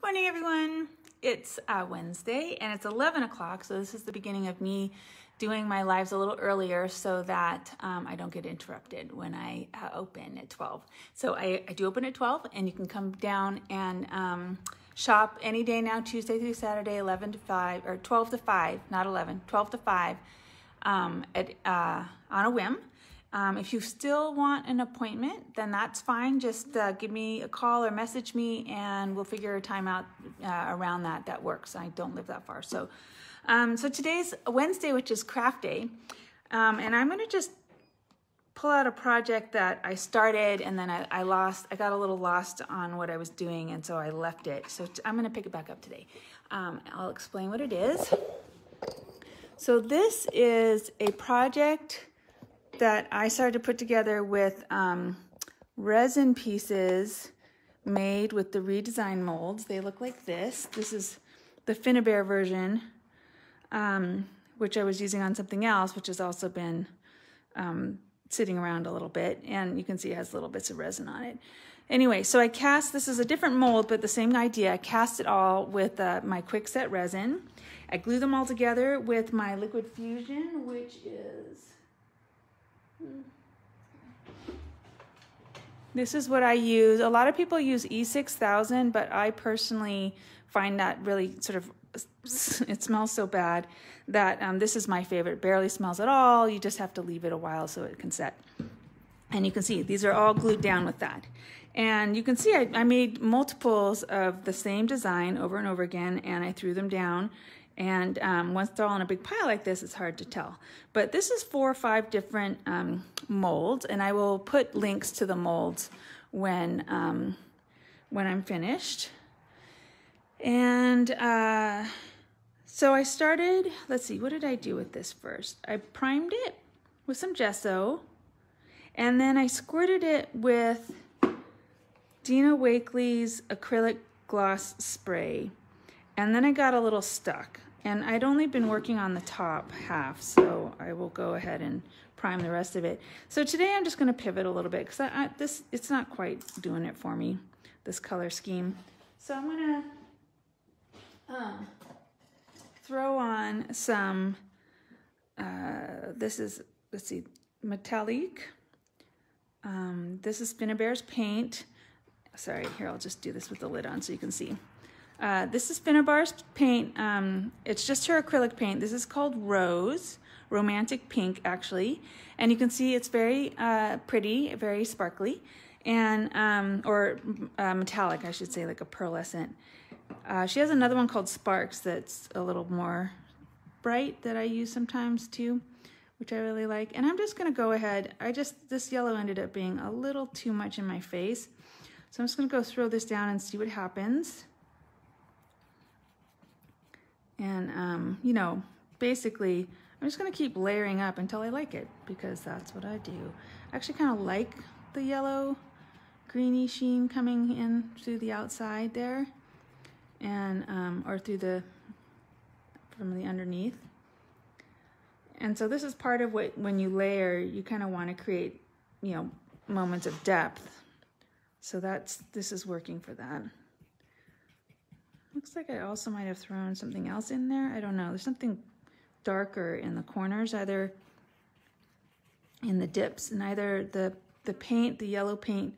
Good morning, everyone. It's Wednesday and it's 11 o'clock, so this is the beginning of me doing my lives a little earlier so that I don't get interrupted when I open at 12. So I do open at 12, and you can come down and shop any day now, Tuesday through Saturday, 11 to 5, or 12 to 5, not 11, 12 to 5 on a whim. If you still want an appointment, then that's fine. Just give me a call or message me and we'll figure a time out around that works. I don't live that far. So today's Wednesday, which is craft day. And I'm going to just pull out a project that I started and then I got a little lost on what I was doing, and so I left it. So I'm going to pick it back up today. I'll explain what it is. So this is a project that I started to put together with resin pieces made with the Redesign molds. They look like this. This is the Finnabair version, which I was using on something else, which has also been sitting around a little bit, and you can see it has little bits of resin on it. Anyway, so I cast, this is a different mold, but the same idea. I cast it all with my quick set resin. I glue them all together with my liquid fusion, which is, this is what I use. A lot of people use E6000, but I personally find that really sort of, it smells so bad that this is my favorite. It barely smells at all. You just have to leave it a while so it can set. And you can see these are all glued down with that. And you can see I made multiples of the same design over and over again, and I threw them down. And once they're all in a big pile like this, it's hard to tell. But this is 4 or 5 different molds, and I will put links to the molds when I'm finished. And so I started, let's see, what did I do with this first? I primed it with some gesso, and then I squirted it with Dina Wakley's acrylic gloss spray. And then I got a little stuck. And I'd only been working on the top half, so I will go ahead and prime the rest of it. So today I'm just going to pivot a little bit because it's not quite doing it for me, this color scheme. So I'm going to throw on some, this is, let's see, Metalique. This is Finnabair's paint. Sorry, here, I'll just do this with the lid on so you can see. This is Finnabair's paint. It's just her acrylic paint. This is called Rose, Romantic Pink, actually. And you can see it's very pretty, very sparkly, and or metallic, I should say, like a pearlescent. She has another one called Sparks that's a little more bright that I use sometimes too, which I really like. And I'm just going to go ahead. This yellow ended up being a little too much in my face. So I'm just going to go throw this down and see what happens. And, you know, basically, I'm just going to keep layering up until I like it, because that's what I do. I actually kind of like the yellow greeny sheen coming in through the outside there, and or from the underneath. And so this is part of what, when you layer, you kind of want to create, you know, moments of depth. So this is working for that. Looks like I also might have thrown something else in there. I don't know. There's something darker in the corners, either in the dips, and either the paint, the yellow paint,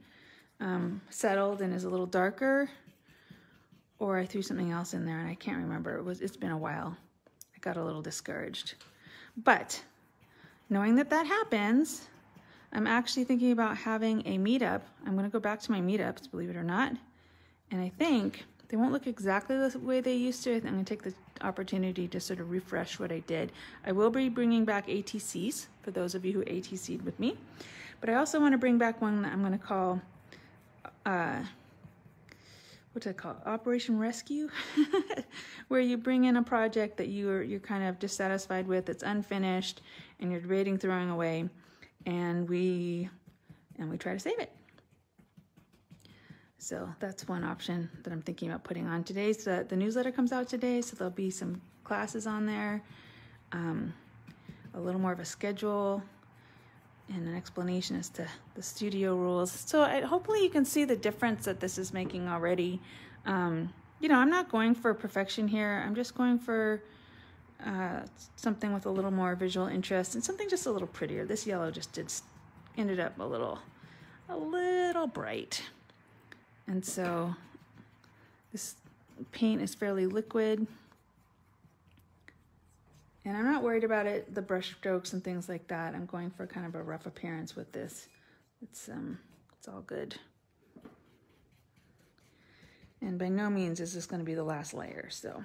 settled and is a little darker, or I threw something else in there and I can't remember. It's been a while. I got a little discouraged. But knowing that happens, I'm actually thinking about having a meetup. I'm going to go back to my meetups, believe it or not. And I think they won't look exactly the way they used to. I'm going to take the opportunity to sort of refresh what I did. I will be bringing back ATCs for those of you who ATC'd with me. But I also want to bring back one that I'm going to call, what's it called? Operation Rescue, where you bring in a project that you're kind of dissatisfied with, it's unfinished, and you're debating throwing away, and we try to save it. So that's one option that I'm thinking about putting on. Today's the newsletter comes out today, so there'll be some classes on there, a little more of a schedule, and an explanation as to the studio rules. So hopefully you can see the difference that this is making already. you know, I'm not going for perfection here. I'm just going for something with a little more visual interest and something just a little prettier. This yellow just ended up a little bright. And so this paint is fairly liquid. And I'm not worried about it, the brush strokes and things like that. I'm going for kind of a rough appearance with this. It's all good. And by no means is this going to be the last layer, so.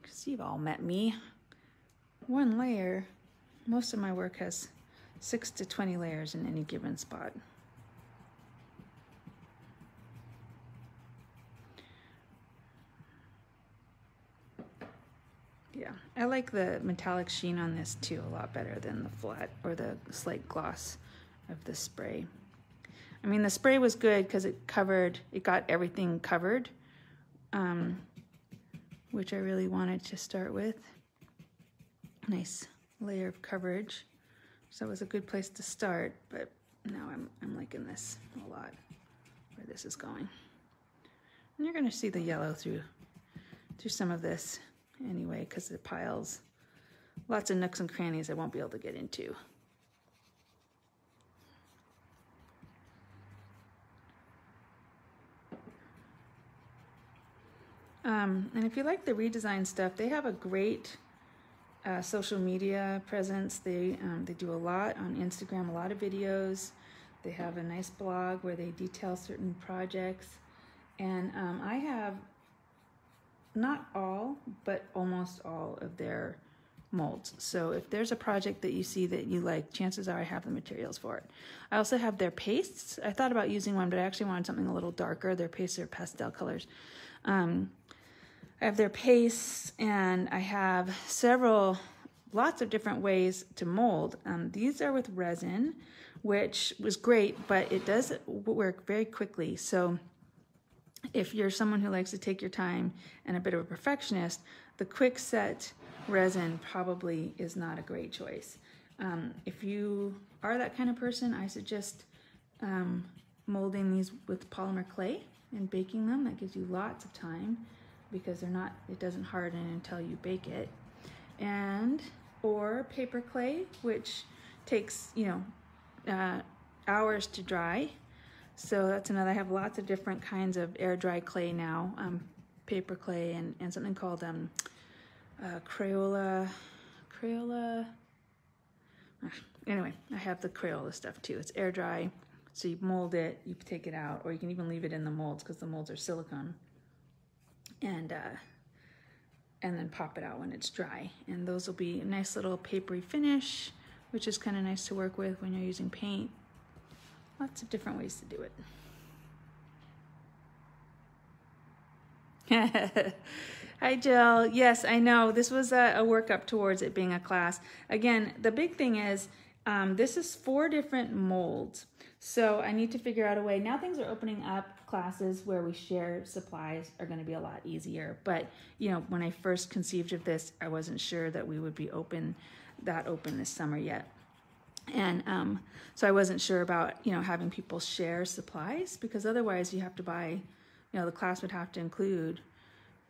Because you've all met me. One layer, most of my work has 6 to 20 layers in any given spot. Yeah, I like the metallic sheen on this too a lot better than the flat or the slight gloss of the spray. I mean, the spray was good because it got everything covered, which I really wanted to start with. Nice layer of coverage. So that was a good place to start, but now I'm liking this a lot, where this is going. And you're gonna see the yellow through some of this anyway, because it piles lots of nooks and crannies I won't be able to get into. And if you like the redesign stuff, they have a great social media presence. They do a lot on Instagram, a lot of videos. They have a nice blog where they detail certain projects. And I have not all, but almost all of their molds. So if there's a project that you see that you like, chances are I have the materials for it. I also have their pastes. I thought about using one, but I actually wanted something a little darker. Their pastes are pastel colors. I have their pastes, and I have lots of different ways to mold. These are with resin, which was great, but it does work very quickly. So if you're someone who likes to take your time and a bit of a perfectionist, the quick set resin probably is not a great choice. If you are that kind of person, I suggest molding these with polymer clay and baking them. That gives you lots of time because it doesn't harden until you bake it. Or paper clay, which takes, hours to dry. So that's another. I have lots of different kinds of air dry clay now, paper clay and something called Crayola. Anyway, I have the Crayola stuff too. It's air dry, so you mold it, you take it out, or you can even leave it in the molds because the molds are silicone, and then pop it out when it's dry. And those will be a nice little papery finish, which is kind of nice to work with when you're using paint. Lots of different ways to do it. Hi, Jill. Yes, I know. This was a workup towards it being a class. Again, the big thing is this is 4 different molds. So I need to figure out a way. Now things are opening up. Classes where we share supplies are going to be a lot easier. But, when I first conceived of this, I wasn't sure that we would be open this summer yet. And so I wasn't sure about, having people share supplies, because otherwise you have to buy, the class would have to include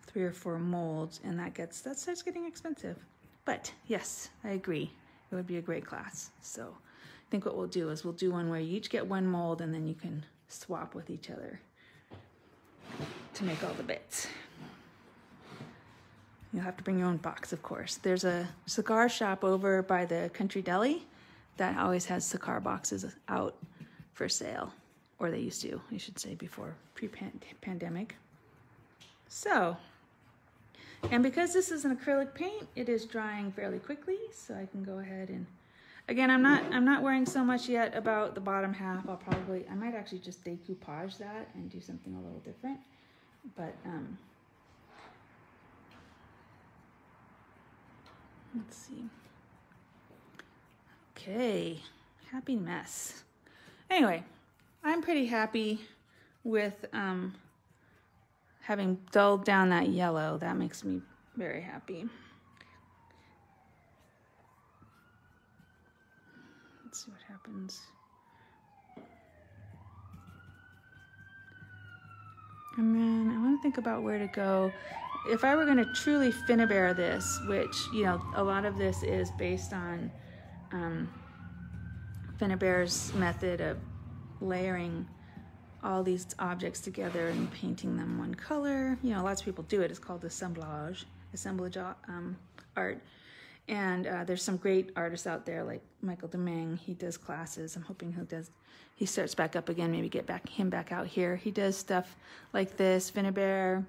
3 or 4 molds, and that starts getting expensive. But yes, I agree. It would be a great class. So I think what we'll do is we'll do one where you each get 1 mold, and then you can swap with each other to make all the bits. You'll have to bring your own box, of course. There's a cigar shop over by the Country Deli that always has cigar boxes out for sale, or they used to, I should say, before pre-pandemic. So, and because this is an acrylic paint, it is drying fairly quickly, so I can go ahead and, again, I'm not worrying so much yet about the bottom half. I might actually just decoupage that and do something a little different, but let's see. Okay, happy mess. Anyway, I'm pretty happy with having dulled down that yellow. That makes me very happy. Let's see what happens. And then I want trying to think about where to go. If I were going to truly Finnabair this, which, you know, a lot of this is based on Finnabair's method of layering all these objects together and painting them one color. You know, lots of people do it. It's called assemblage art. And there's some great artists out there like Michael Deming. He does classes. I'm hoping he starts back up again, maybe get him back out here. He does stuff like this, Finnabair.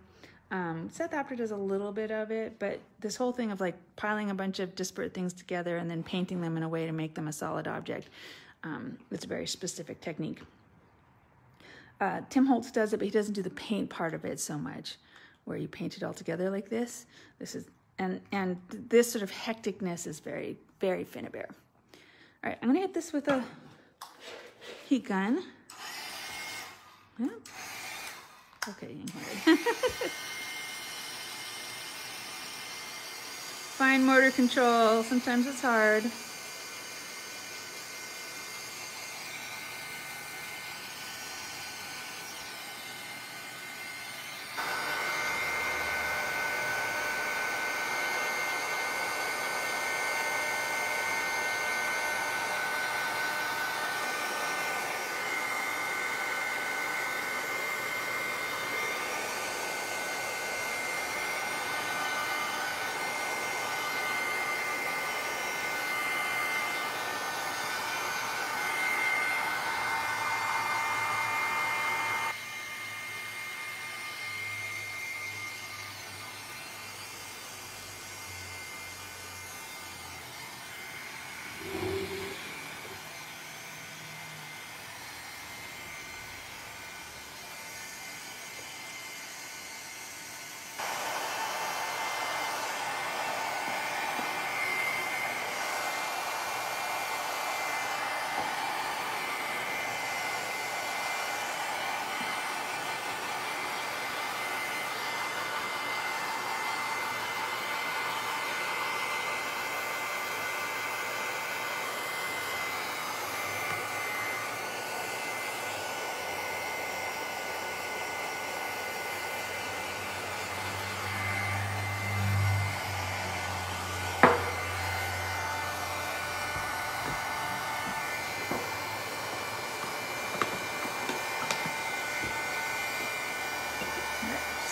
Seth Apter does a little bit of it, but this whole thing of like piling a bunch of disparate things together and then painting them in a way to make them a solid object, it's a very specific technique. Tim Holtz does it, but he doesn't do the paint part of it so much, where you paint it all together like this. And this sort of hecticness is very, very Finnabair. All right, I'm gonna hit this with a heat gun. Yeah. Okay, fine motor control, sometimes it's hard.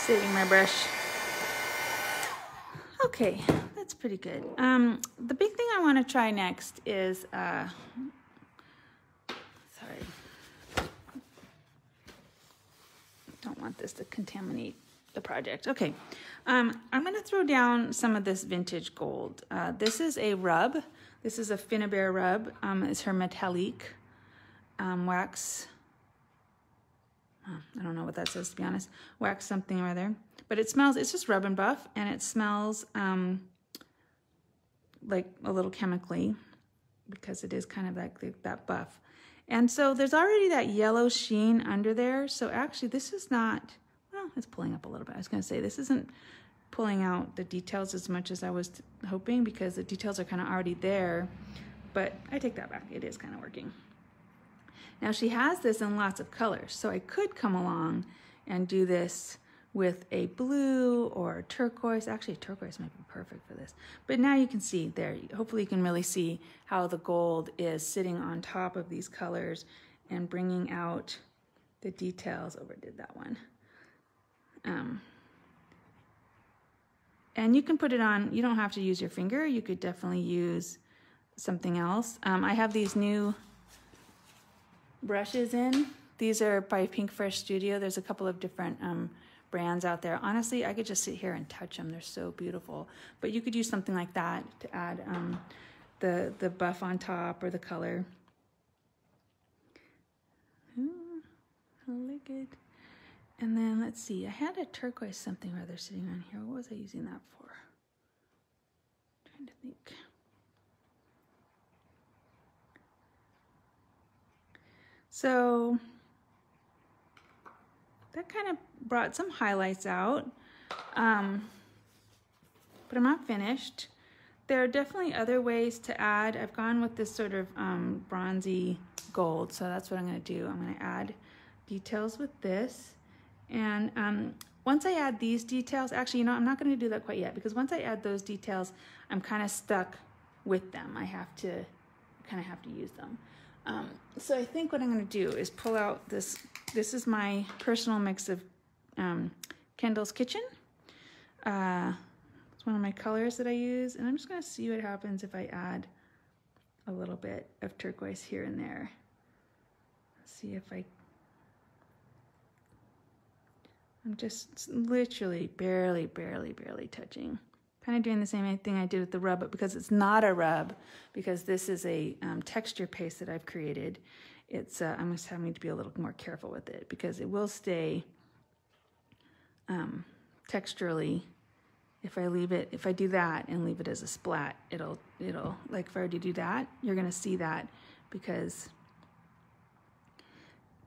Saving my brush. Okay, that's pretty good. The big thing I want to try next is, sorry. Don't want this to contaminate the project. Okay, I'm going to throw down some of this vintage gold. This is a rub. This is a Finnabair rub. It's her Metalique wax. I don't know what that says, to be honest. Wax something or other. But it smells, it's just rub and buff, and it smells like a little chemically, because it is kind of like that buff. And so there's already that yellow sheen under there. So actually this is not, well, it's pulling up a little bit. I was going to say this isn't pulling out the details as much as I was hoping, because the details are kind of already there. But I take that back. It is kind of working. Now she has this in lots of colors, so I could come along and do this with a blue or a turquoise. Actually, turquoise might be perfect for this. But now you can see there, hopefully you can really see how the gold is sitting on top of these colors and bringing out the details. Overdid that one. And you can put it on, you don't have to use your finger. You could definitely use something else. I have these new brushes in. These are by Pink Fresh Studio. There's a couple of different brands out there. Honestly, I could just sit here and touch them. They're so beautiful. But you could use something like that to add the buff on top or the color. Ooh, really good. And then let's see, I had a turquoise something or other sitting on here. What was I using that for? Trying to think. So that kind of brought some highlights out, but I'm not finished. There are definitely other ways to add. I've gone with this sort of bronzy gold, so that's what I'm going to do. I'm going to add details with this. And once I add these details, actually, you know, I'm not going to do that quite yet, because once I add those details, I'm kind of stuck with them. I kind of have to use them. So I think what I'm going to do is pull out this. This is my personal mix of Kendell's Kitchen. It's one of my colors that I use, and I'm just going to see what happens if I add a little bit of turquoise here and there. See if I'm just literally barely touching. Kind of doing the same thing I did with the rub, but because it's not a rub, because this is a texture paste that I've created, it's I'm just having to be a little more careful with it, because it will stay texturally. If I do that and leave it as a splat, it'll like if I were to do that, you're gonna see that, because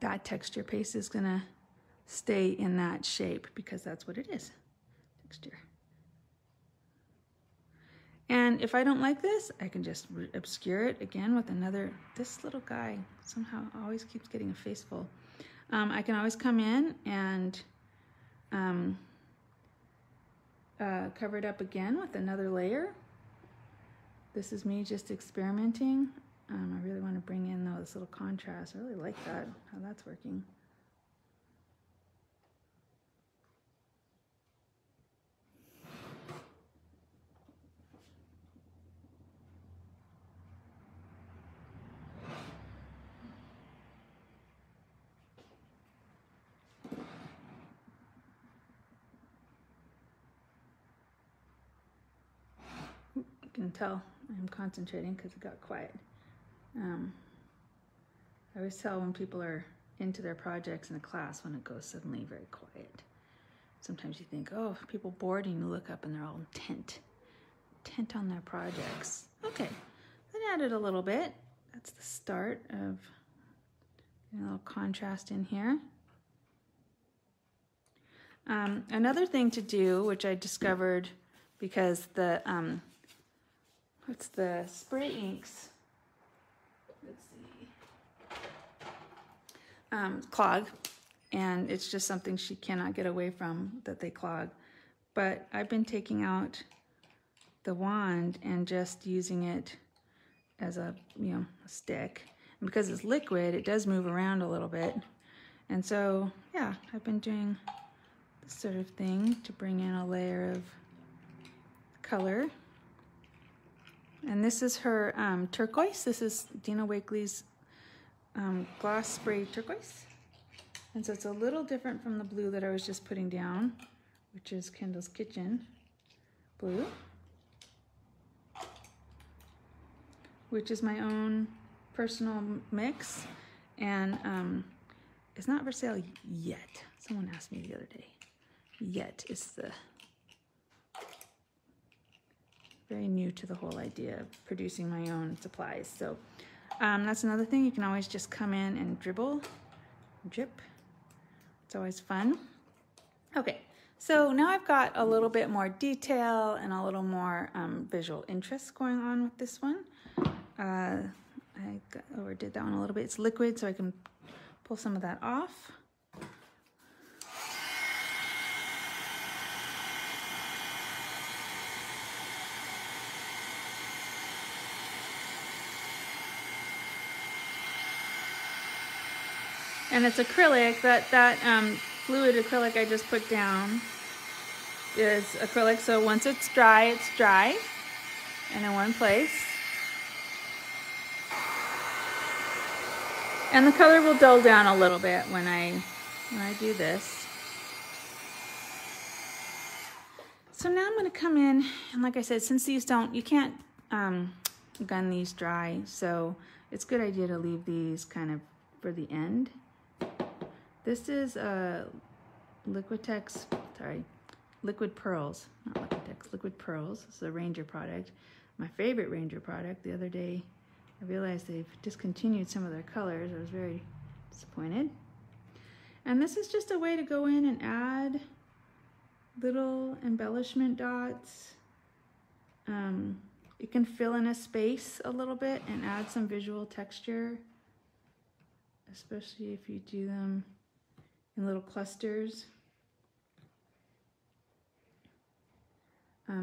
that texture paste is gonna stay in that shape, because that's what it is, texture. And if I don't like this, I can just obscure it again with another. This little guy somehow always keeps getting a face full. I can always come in and cover it up again with another layer. This is me just experimenting. I really want to bring in though this little contrast. I really like that, how that's working. You can tell I'm concentrating because it got quiet. I always tell when people are into their projects in a class when it goes suddenly very quiet. Sometimes you think, oh, people bored, and you look up and they're all intent on their projects. Okay, then added a little bit. That's the start of a little contrast in here. Another thing to do, which I discovered because the what's the spray inks? Let's see. Clog, and it's just something she cannot get away from, that they clog. But I've been taking out the wand and just using it as a, you know, a stick. And because it's liquid, it does move around a little bit. And so, yeah, I've been doing this sort of thing to bring in a layer of color. And this is her turquoise. This is Dina Wakley's gloss spray turquoise. And so it's a little different from the blue that I was just putting down, which is Kendell's Kitchen blue, which is my own personal mix. And it's not for sale yet. Someone asked me the other day. Yet is the very new to the whole idea of producing my own supplies. So that's another thing. You can always just come in and drip. It's always fun. Okay, so now I've got a little bit more detail and a little more visual interest going on with this one. I overdid that one a little bit. It's liquid, so I can pull some of that off. And it's acrylic. That fluid acrylic I just put down is acrylic. So once it's dry and in one place. And the color will dull down a little bit when I do this. So now I'm going to come in, and like I said, since these you can't gun these dry, so it's a good idea to leave these kind of for the end. This is Liquid Pearls, not Liquitex, Liquid Pearls. This is a Ranger product, my favorite Ranger product. The other day I realized they've discontinued some of their colors. I was very disappointed. And this is just a way to go in and add little embellishment dots. You can fill in a space a little bit and add some visual texture, especially if you do them in little clusters.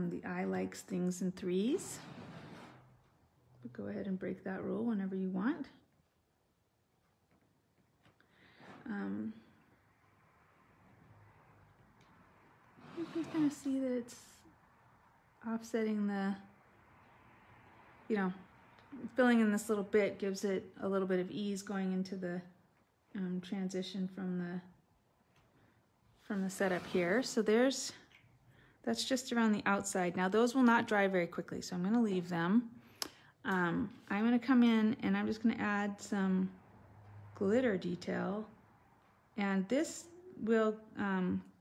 The eye likes things in threes. But go ahead and break that rule whenever you want. You can kind of see that it's offsetting the, filling in this little bit gives it a little bit of ease going into the transition from the setup here. So that's just around the outside. Now those will not dry very quickly, so I'm going to leave them. I'm going to come in and I'm just going to add some glitter detail, and this will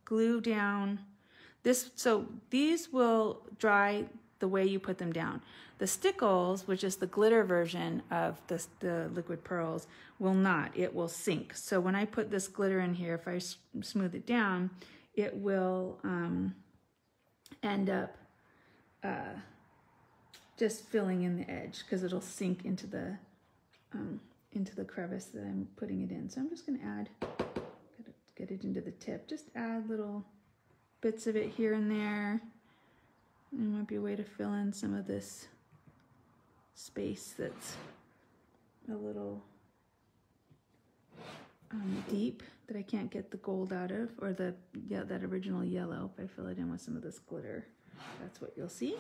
glue down this. So these will dry the way you put them down. The stickles, which is the glitter version of the liquid pearls, will not. It will sink. So when I put this glitter in here, if I smooth it down, it will end up just filling in the edge because it'll sink into the crevice that I'm putting it in. So I'm just going to add, get it into the tip. Just add little bits of it here and there. There might be a way to fill in some of this space that's a little deep that I can't get the gold out of, or that original yellow. If I fill it in with some of this glitter, that's what you'll see.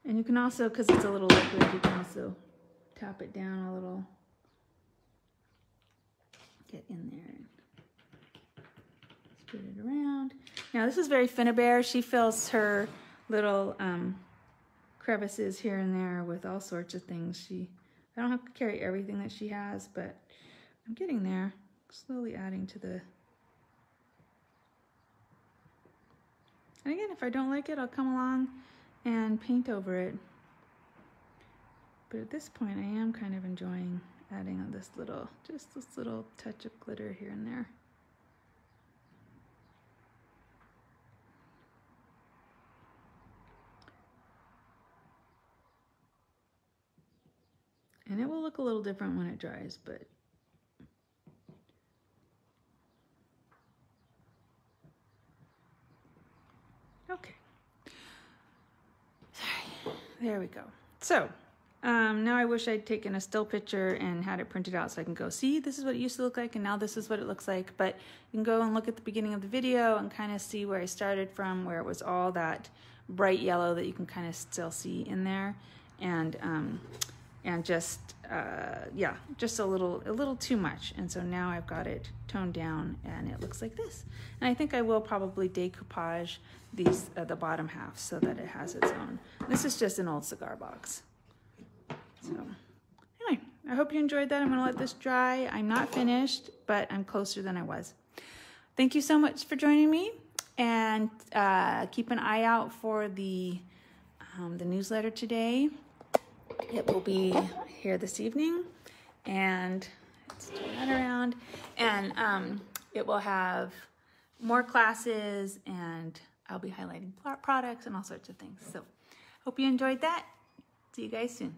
And you can also, because it's a little liquid, you can also tap it down a little, get in there and spread it around. Now this is very Finnabair. She fills her little crevices here and there with all sorts of things. I don't have to carry everything that she has, but I'm getting there, slowly adding to the. And again, if I don't like it, I'll come along and paint over it. But at this point, I am kind of enjoying adding this little touch of glitter here and there. And it will look a little different when it dries, but okay. Sorry. There we go. So now I wish I'd taken a still picture and had it printed out so I can go, see, this is what it used to look like and now this is what it looks like. But you can go and look at the beginning of the video and kind of see where I started from, where it was all that bright yellow that you can kind of still see in there. And just yeah, just a little too much. And so now I've got it toned down and it looks like this. And I think I will probably decoupage these the bottom half so that it has its own. This is just an old cigar box. So anyway, I hope you enjoyed that. I'm gonna let this dry. I'm not finished, but I'm closer than I was. Thank you so much for joining me, and keep an eye out for the newsletter today. It will be here this evening, and let's turn that around, and it will have more classes, and I'll be highlighting products and all sorts of things. So hope you enjoyed that. See you guys soon.